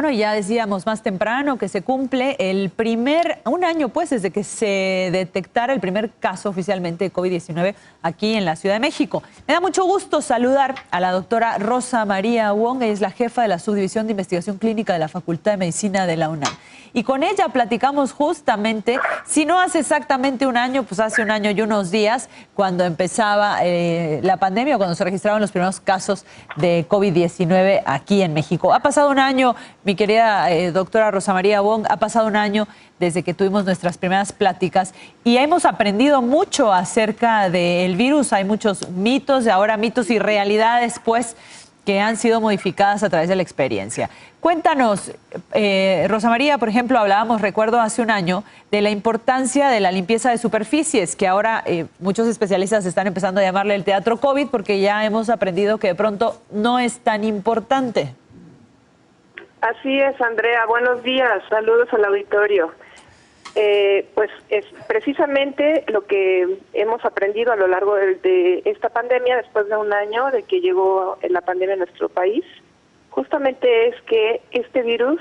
Bueno, ya decíamos más temprano que se cumple un año pues desde que se detectara el primer caso oficialmente de COVID-19 aquí en la Ciudad de México. Me da mucho gusto saludar a la doctora Rosa María Wong, ella es la jefa de la Subdivisión de Investigación Clínica de la Facultad de Medicina de la UNAM. Y con ella platicamos justamente, si no hace exactamente un año, pues hace un año y unos días, cuando empezaba la pandemia, cuando se registraban los primeros casos de COVID-19 aquí en México. Ha pasado un año, mi querida doctora Rosa María Wong, ha pasado un año desde que tuvimos nuestras primeras pláticas y hemos aprendido mucho acerca del virus. Hay muchos mitos, ahora mitos y realidades, pues, que han sido modificadas a través de la experiencia. Cuéntanos, Rosa María, por ejemplo, hablábamos, recuerdo, hace un año, de la importancia de la limpieza de superficies, que ahora muchos especialistas están empezando a llamarle el teatro COVID, porque ya hemos aprendido que de pronto no es tan importante. Así es, Andrea. Buenos días. Saludos al auditorio. Pues es precisamente lo que hemos aprendido a lo largo de esta pandemia, después de un año de que llegó la pandemia a nuestro país, justamente es que este virus,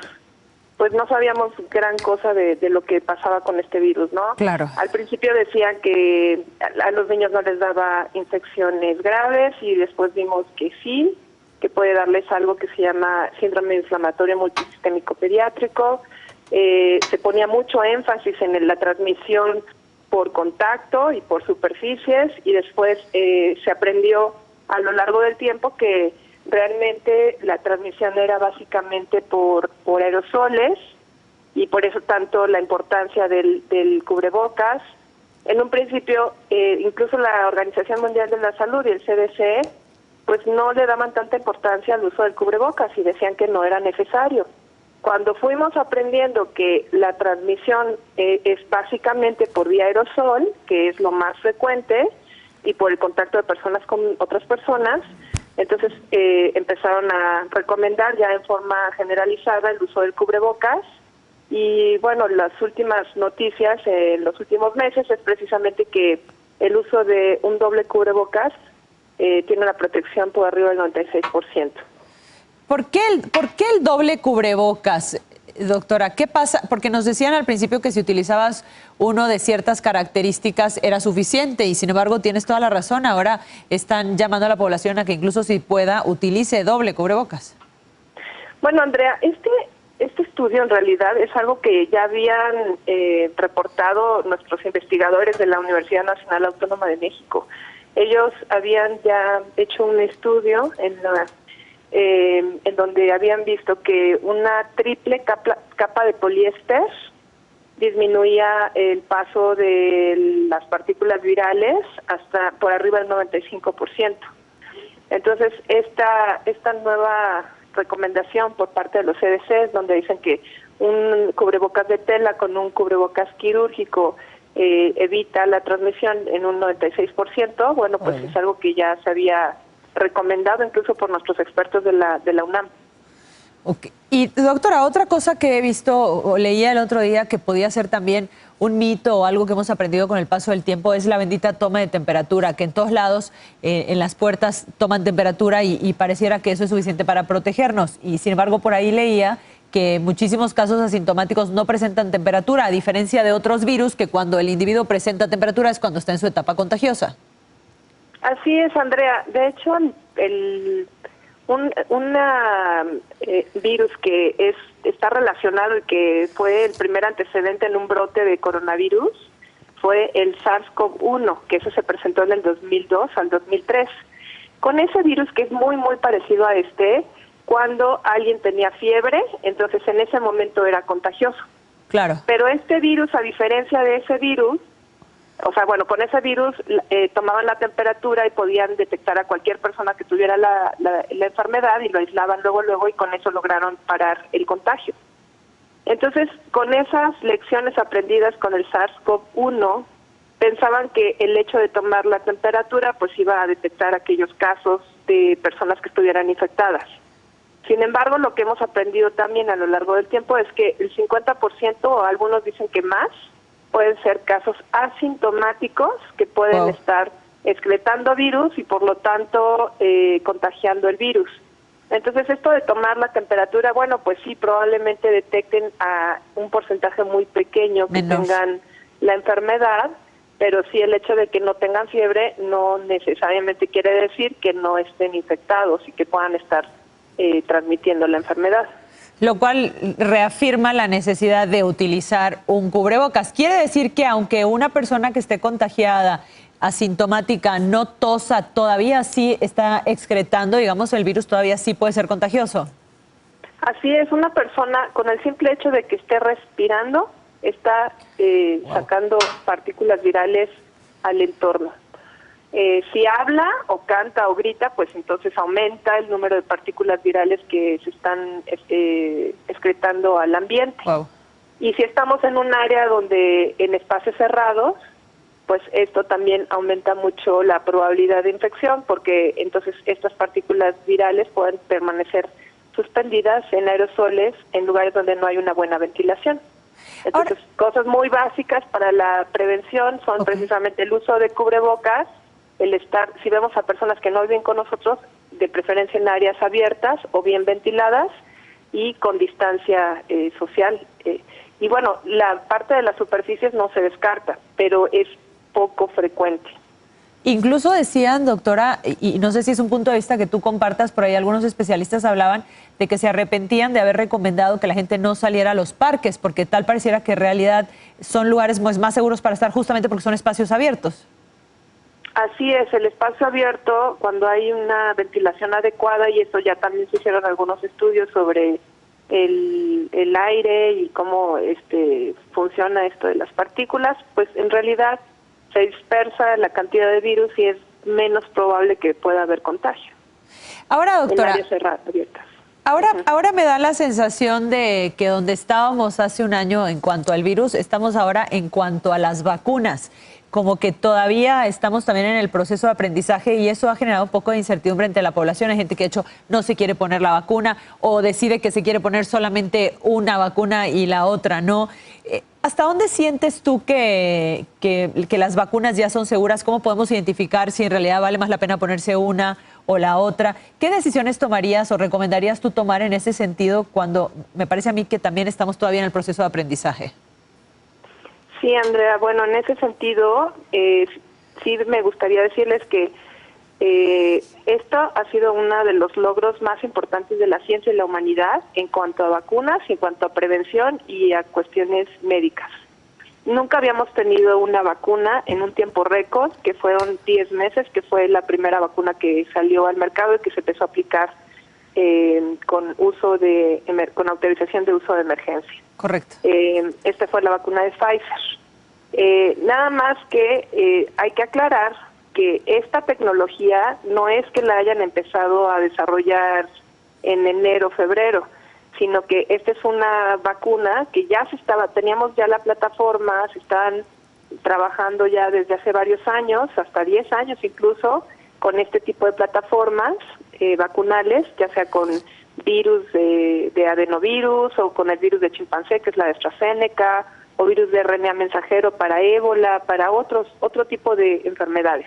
pues no sabíamos gran cosa de lo que pasaba con este virus, ¿no? Claro. Al principio decían que a los niños no les daba infecciones graves y después vimos que sí, que puede darles algo que se llama síndrome inflamatorio multisistémico pediátrico. Se ponía mucho énfasis en la transmisión por contacto y por superficies y después se aprendió a lo largo del tiempo que realmente la transmisión era básicamente por aerosoles y por eso tanto la importancia del cubrebocas. En un principio, incluso la Organización Mundial de la Salud y el CDC pues no le daban tanta importancia al uso del cubrebocas y decían que no era necesario. Cuando fuimos aprendiendo que la transmisión es básicamente por vía aerosol, que es lo más frecuente, y por el contacto de personas con otras personas, entonces empezaron a recomendar ya en forma generalizada el uso del cubrebocas. Y bueno, las últimas noticias en los últimos meses es precisamente que el uso de un doble cubrebocas tiene una protección por arriba del 96%. ¿Por qué el doble cubrebocas, doctora? ¿Qué pasa? Porque nos decían al principio que si utilizabas uno de ciertas características era suficiente y sin embargo tienes toda la razón. Ahora están llamando a la población a que incluso si pueda utilice doble cubrebocas. Bueno, Andrea, este estudio en realidad es algo que ya habían reportado nuestros investigadores de la Universidad Nacional Autónoma de México. Ellos habían ya hecho un estudio en donde habían visto que una triple capa de poliéster disminuía el paso de las partículas virales hasta por arriba del 95%. Entonces, esta nueva recomendación por parte de los CDC, donde dicen que un cubrebocas de tela con un cubrebocas quirúrgico evita la transmisión en un 96%, bueno, pues es algo que ya se había recomendado incluso por nuestros expertos de la UNAM. Okay. Y doctora, otra cosa que he visto o leía el otro día que podía ser también un mito o algo que hemos aprendido con el paso del tiempo es la bendita toma de temperatura, que en todos lados, en las puertas toman temperatura y pareciera que eso es suficiente para protegernos. Y sin embargo, por ahí leía que muchísimos casos asintomáticos no presentan temperatura, a diferencia de otros virus que cuando el individuo presenta temperatura es cuando está en su etapa contagiosa. Así es, Andrea. De hecho, un virus que está relacionado y que fue el primer antecedente en un brote de coronavirus fue el SARS-CoV-1, que eso se presentó en el 2002 al 2003. Con ese virus que es muy, muy parecido a cuando alguien tenía fiebre, entonces en ese momento era contagioso. Claro. Pero este virus, a diferencia de ese virus, o sea, bueno, con ese virus tomaban la temperatura y podían detectar a cualquier persona que tuviera la enfermedad y lo aislaban luego y con eso lograron parar el contagio. Entonces, con esas lecciones aprendidas con el SARS-CoV-1, pensaban que el hecho de tomar la temperatura pues iba a detectar aquellos casos de personas que estuvieran infectadas. Sin embargo, lo que hemos aprendido también a lo largo del tiempo es que el 50%, o algunos dicen que más, pueden ser casos asintomáticos que pueden estar excretando virus y por lo tanto contagiando el virus. Entonces, esto de tomar la temperatura, bueno, pues sí, probablemente detecten a un porcentaje muy pequeño que tengan la enfermedad, pero sí el hecho de que no tengan fiebre no necesariamente quiere decir que no estén infectados y que puedan estar transmitiendo la enfermedad. Lo cual reafirma la necesidad de utilizar un cubrebocas. Quiere decir que aunque una persona que esté contagiada, asintomática, no tosa, todavía sí está excretando, digamos, el virus todavía sí puede ser contagioso. Así es, una persona con el simple hecho de que esté respirando, está sacando partículas virales al entorno. Si habla o canta o grita, pues entonces aumenta el número de partículas virales que se están excretando al ambiente. Wow. Y si estamos en un área donde en espacios cerrados, pues esto también aumenta mucho la probabilidad de infección, porque entonces estas partículas virales pueden permanecer suspendidas en aerosoles en lugares donde no hay una buena ventilación. Entonces, cosas muy básicas para la prevención son precisamente el uso de cubrebocas, el estar, si vemos a personas que no viven con nosotros, de preferencia en áreas abiertas o bien ventiladas y con distancia social. Y bueno, la parte de las superficies no se descarta, pero es poco frecuente. Incluso decían, doctora, y no sé si es un punto de vista que tú compartas, por ahí algunos especialistas hablaban de que se arrepentían de haber recomendado que la gente no saliera a los parques, porque tal pareciera que en realidad son lugares más seguros para estar justamente porque son espacios abiertos. Así es, el espacio abierto, cuando hay una ventilación adecuada, y eso ya también se hicieron algunos estudios sobre el aire y cómo funciona esto de las partículas, pues en realidad se dispersa la cantidad de virus y es menos probable que pueda haber contagio. Ahora, doctora, en áreas abiertas. Ahora me da la sensación de que donde estábamos hace un año en cuanto al virus, estamos ahora en cuanto a las vacunas. Como que todavía estamos también en el proceso de aprendizaje y eso ha generado un poco de incertidumbre entre la población. Hay gente que de hecho no se quiere poner la vacuna o decide que se quiere poner solamente una vacuna y la otra no. ¿Hasta dónde sientes tú que las vacunas ya son seguras? ¿Cómo podemos identificar si en realidad vale más la pena ponerse una o la otra? ¿Qué decisiones tomarías o recomendarías tú tomar en ese sentido cuando me parece a mí que también estamos todavía en el proceso de aprendizaje? Sí, Andrea, bueno, en ese sentido, sí me gustaría decirles que esto ha sido uno de los logros más importantes de la ciencia y la humanidad en cuanto a vacunas, en cuanto a prevención y a cuestiones médicas. Nunca habíamos tenido una vacuna en un tiempo récord, que fueron 10 meses, que fue la primera vacuna que salió al mercado y que se empezó a aplicar con autorización de uso de emergencia. Correcto. Esta fue la vacuna de Pfizer. Nada más que hay que aclarar que esta tecnología no es que la hayan empezado a desarrollar en enero, febrero, sino que esta es una vacuna que ya teníamos ya la plataforma, se están trabajando ya desde hace varios años, hasta 10 años incluso, con este tipo de plataformas vacunales, ya sea con virus de adenovirus o con el virus de chimpancé, que es la de AstraZeneca, o virus de RNA mensajero para ébola, para otro tipo de enfermedades.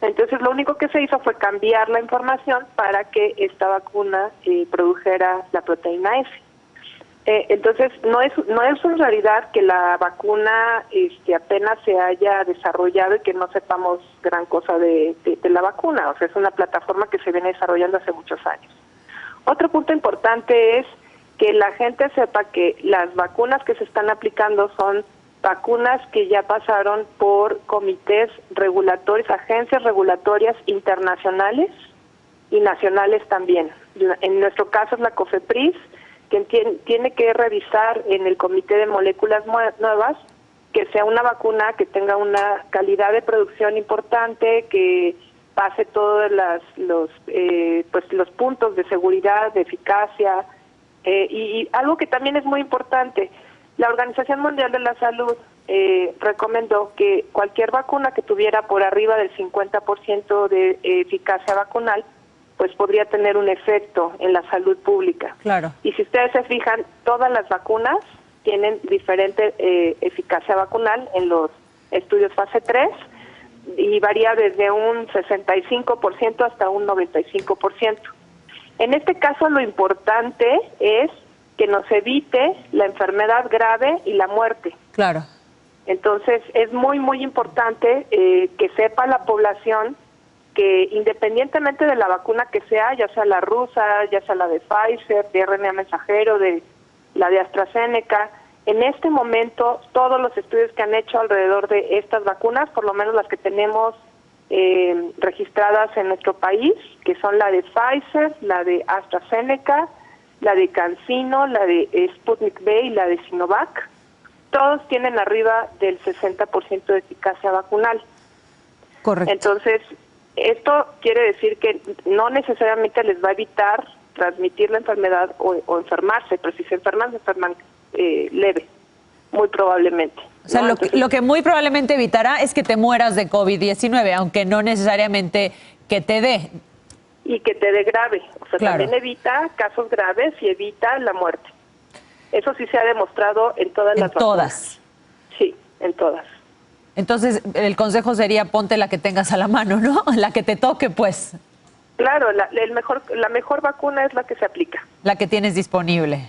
Entonces, lo único que se hizo fue cambiar la información para que esta vacuna produjera la proteína S. Entonces, no es en realidad que la vacuna apenas se haya desarrollado y que no sepamos gran cosa de la vacuna. O sea, es una plataforma que se viene desarrollando hace muchos años. Otro punto importante es que la gente sepa que las vacunas que se están aplicando son vacunas que ya pasaron por comités regulatorios, agencias regulatorias internacionales y nacionales también. En nuestro caso es la COFEPRIS, que tiene que revisar en el Comité de Moléculas Nuevas que sea una vacuna que tenga una calidad de producción importante, que pase todos los puntos de seguridad, de eficacia, y algo que también es muy importante, la Organización Mundial de la Salud recomendó que cualquier vacuna que tuviera por arriba del 50% de eficacia vacunal, pues podría tener un efecto en la salud pública. Claro. Y si ustedes se fijan, todas las vacunas tienen diferente eficacia vacunal en los estudios fase 3 y varía desde un 65% hasta un 95%. En este caso lo importante es que nos evite la enfermedad grave y la muerte. Claro. Entonces es muy, muy importante que sepa la población que independientemente de la vacuna que sea, ya sea la rusa, ya sea la de Pfizer, de RNA mensajero, de la de AstraZeneca, en este momento todos los estudios que han hecho alrededor de estas vacunas, por lo menos las que tenemos registradas en nuestro país, que son la de Pfizer, la de AstraZeneca, la de CanSino, la de Sputnik V y la de Sinovac, todos tienen arriba del 60% de eficacia vacunal. Correcto. Entonces, esto quiere decir que no necesariamente les va a evitar transmitir la enfermedad o enfermarse, pero si se enferman leve, muy probablemente. O sea, ¿no? lo que muy probablemente evitará es que te mueras de COVID-19, aunque no necesariamente que te dé. Y que te dé grave. O sea, claro. También evita casos graves y evita la muerte. Eso sí se ha demostrado en todas las vacunas. ¿Todas? Sí, en todas. Entonces, el consejo sería ponte la que tengas a la mano, ¿no? La que te toque, pues. Claro, la mejor vacuna es la que se aplica. La que tienes disponible.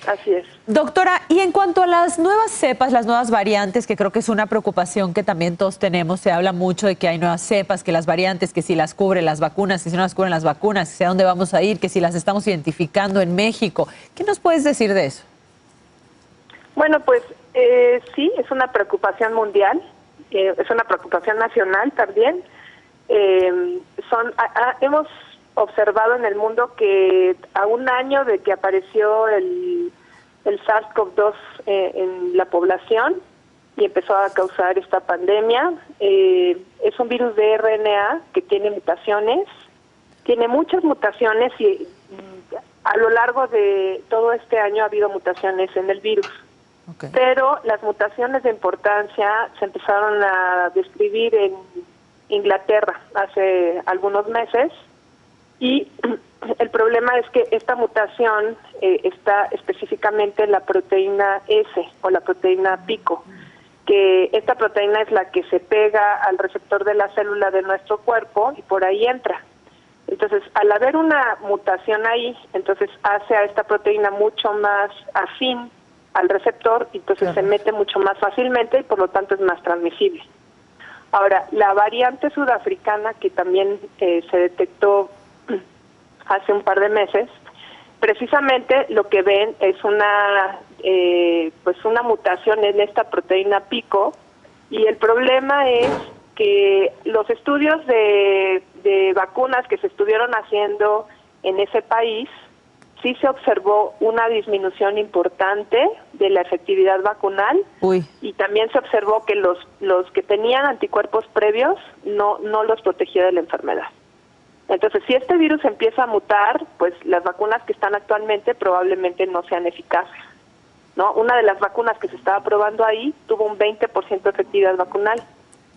Así es. Doctora, y en cuanto a las nuevas cepas, las nuevas variantes, que creo que es una preocupación que también todos tenemos, se habla mucho de que hay nuevas cepas, que las variantes, que si las cubren las vacunas, que si no las cubren las vacunas, que si a dónde vamos a ir, que si las estamos identificando en México. ¿Qué nos puedes decir de eso? Bueno, pues sí, es una preocupación mundial, es una preocupación nacional también. Hemos observado en el mundo que a un año de que apareció el SARS-CoV-2 en la población y empezó a causar esta pandemia, es un virus de RNA que tiene mutaciones, tiene muchas mutaciones y a lo largo de todo este año ha habido mutaciones en el virus. Okay. Pero las mutaciones de importancia se empezaron a describir en Inglaterra hace algunos meses y el problema es que esta mutación está específicamente en la proteína S o la proteína pico, que esta proteína es la que se pega al receptor de la célula de nuestro cuerpo y por ahí entra. Entonces, al haber una mutación ahí, entonces hace a esta proteína mucho más afín al receptor y entonces se mete mucho más fácilmente y por lo tanto es más transmisible. Ahora, la variante sudafricana que también se detectó hace un par de meses, precisamente lo que ven es una mutación en esta proteína pico y el problema es que los estudios de vacunas que se estuvieron haciendo en ese país sí se observó una disminución importante de la efectividad vacunal. Uy. Y también se observó que los que tenían anticuerpos previos no los protegía de la enfermedad. Entonces, si este virus empieza a mutar, pues las vacunas que están actualmente probablemente no sean eficaces, ¿no? Una de las vacunas que se estaba probando ahí tuvo un 20% de efectividad vacunal,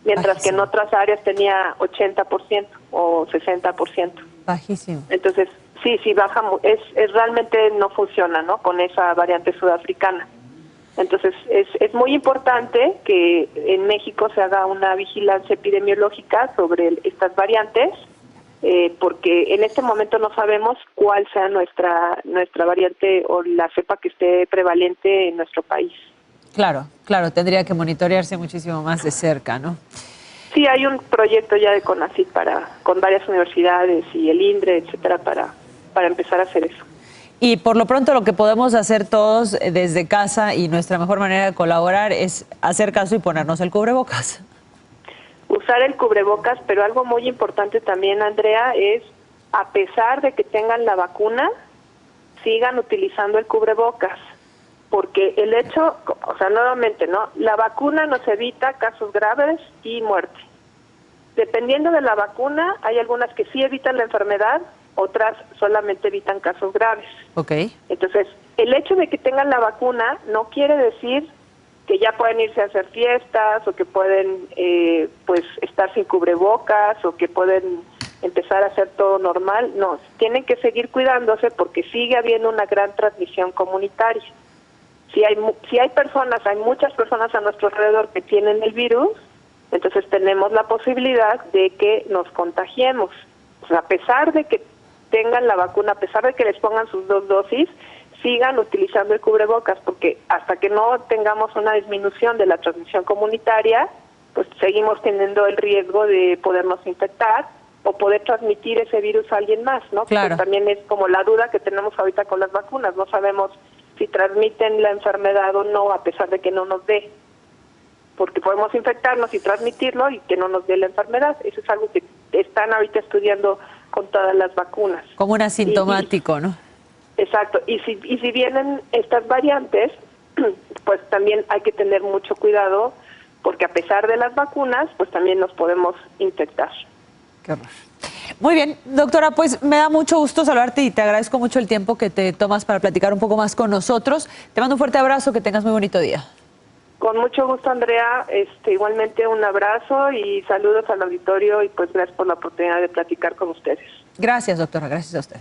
mientras que en otras áreas tenía 80% o 60%. Bajísimo. Entonces, sí, baja, es realmente no funciona, ¿no? Con esa variante sudafricana. Entonces, es muy importante que en México se haga una vigilancia epidemiológica sobre estas variantes, porque en este momento no sabemos cuál sea nuestra variante o la cepa que esté prevalente en nuestro país. Claro, tendría que monitorearse muchísimo más de cerca, ¿no? Sí, hay un proyecto ya de CONACYT con varias universidades y el INDRE, etcétera, para empezar a hacer eso. Y por lo pronto lo que podemos hacer todos desde casa y nuestra mejor manera de colaborar es hacer caso y ponernos el cubrebocas. Usar el cubrebocas, pero algo muy importante también, Andrea, es a pesar de que tengan la vacuna, sigan utilizando el cubrebocas. Porque el hecho, o sea, nuevamente, ¿no? La vacuna nos evita casos graves y muerte. Dependiendo de la vacuna, hay algunas que sí evitan la enfermedad, otras solamente evitan casos graves. Okay. Entonces, el hecho de que tengan la vacuna no quiere decir que ya pueden irse a hacer fiestas o que pueden pues estar sin cubrebocas o que pueden empezar a hacer todo normal. No, tienen que seguir cuidándose porque sigue habiendo una gran transmisión comunitaria. Si hay personas, hay muchas personas a nuestro alrededor que tienen el virus, entonces tenemos la posibilidad de que nos contagiemos. O sea, a pesar de que tengan la vacuna, a pesar de que les pongan sus 2 dosis, sigan utilizando el cubrebocas, porque hasta que no tengamos una disminución de la transmisión comunitaria, pues seguimos teniendo el riesgo de podernos infectar o poder transmitir ese virus a alguien más, ¿no? Claro. Porque también es como la duda que tenemos ahorita con las vacunas, no sabemos si transmiten la enfermedad o no, a pesar de que no nos dé, porque podemos infectarnos y transmitirlo y que no nos dé la enfermedad. Eso es algo que están ahorita estudiando con todas las vacunas. Como un asintomático, ¿no? Exacto, y si vienen estas variantes, pues también hay que tener mucho cuidado, porque a pesar de las vacunas, pues también nos podemos infectar. Qué horror. Muy bien, doctora, pues me da mucho gusto saludarte y te agradezco mucho el tiempo que te tomas para platicar un poco más con nosotros. Te mando un fuerte abrazo, que tengas muy bonito día. Con mucho gusto, Andrea. Igualmente un abrazo y saludos al auditorio y pues gracias por la oportunidad de platicar con ustedes. Gracias, doctora. Gracias a usted.